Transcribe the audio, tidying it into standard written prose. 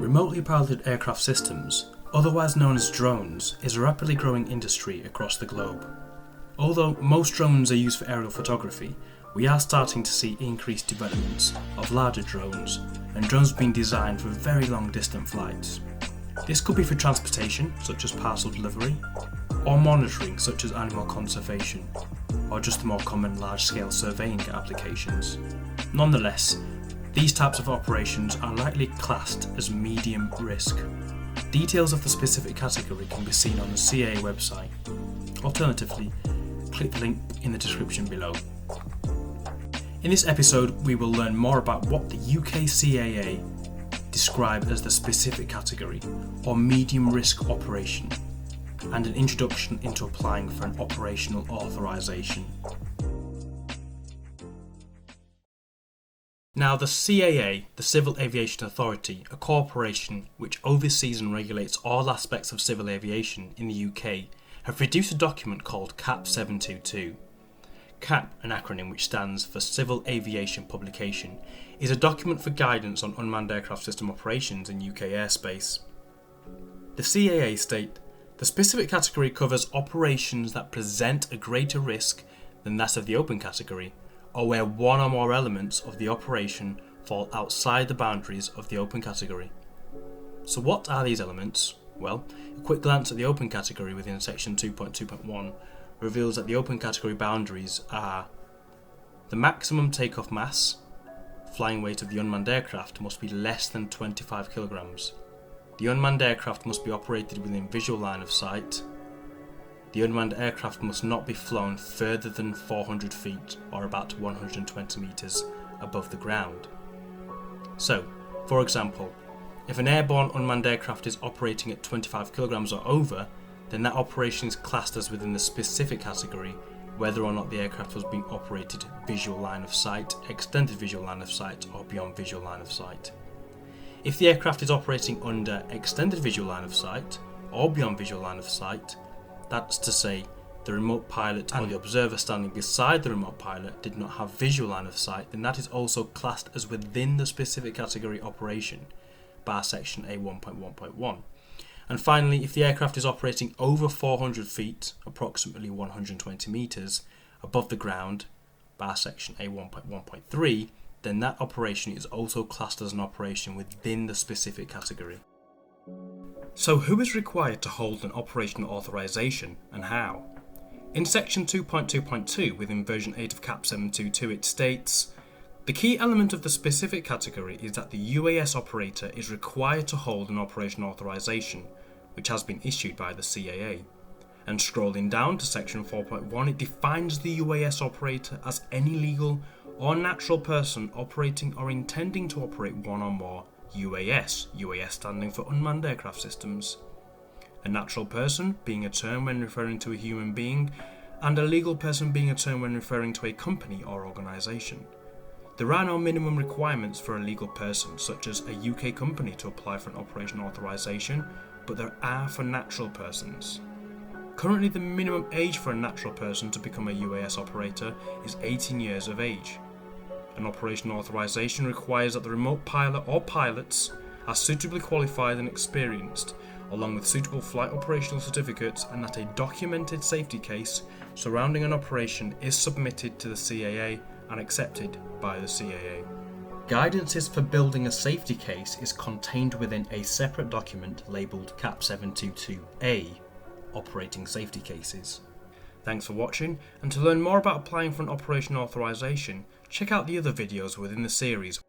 Remotely piloted aircraft systems, otherwise known as drones, is a rapidly growing industry across the globe. Although most drones are used for aerial photography, we are starting to see increased developments of larger drones and drones being designed for very long distant flights. This could be for transportation, such as parcel delivery, or monitoring, such as animal conservation, or just the more common large-scale surveying applications. Nonetheless, these types of operations are likely classed as medium risk. Details of the specific category can be seen on the CAA website. Alternatively, click the link in the description below. In this episode, we will learn more about what the UK CAA describe as the specific category or medium risk operation, and an introduction into applying for an operational authorization. Now, the CAA, the Civil Aviation Authority, a corporation which oversees and regulates all aspects of civil aviation in the UK, have produced a document called CAP 722. CAP, an acronym which stands for Civil Aviation Publication, is a document for guidance on unmanned aircraft system operations in UK airspace. The CAA state, the specific category covers operations that present a greater risk than that of the open category, or where one or more elements of the operation fall outside the boundaries of the open category. So what are these elements? Well, a quick glance at the open category within section 2.2.1 reveals that the open category boundaries are: the maximum takeoff mass, flying weight of the unmanned aircraft must be less than 25 kilograms. The unmanned aircraft must be operated within visual line of sight. The unmanned aircraft must not be flown further than 400 feet or about 120 meters above the ground. So, for example, if an airborne unmanned aircraft is operating at 25 kilograms or over, then that operation is classed as within the specific category, whether or not the aircraft was being operated visual line of sight, extended visual line of sight, or beyond visual line of sight. If the aircraft is operating under extended visual line of sight, or beyond visual line of sight, that's to say, the remote pilot and the observer standing beside the remote pilot did not have visual line of sight, then that is also classed as within the specific category operation, bar section A1.1.1. And finally, if the aircraft is operating over 400 feet, approximately 120 meters, above the ground, bar section A1.1.3, then that operation is also classed as an operation within the specific category. So who is required to hold an operational authorization and how? In section 2.2.2 within version 8 of CAP 722 it states, the key element of the specific category is that the UAS operator is required to hold an operational authorization, which has been issued by the CAA. And scrolling down to section 4.1, it defines the UAS operator as any legal or natural person operating or intending to operate one or more UAS standing for Unmanned Aircraft Systems. A natural person being a term when referring to a human being, and a legal person being a term when referring to a company or organisation. There are no minimum requirements for a legal person, such as a UK company, to apply for an operational authorization, but there are for natural persons. Currently, the minimum age for a natural person to become a UAS operator is 18 years of age. An operational authorization requires that the remote pilot or pilots are suitably qualified and experienced, along with suitable flight operational certificates, and that a documented safety case surrounding an operation is submitted to the CAA and accepted by the CAA. Guidances for building a safety case is contained within a separate document labelled CAP 722A, Operating Safety Cases. Thanks for watching, and to learn more about applying for an operational authorization, check out the other videos within the series.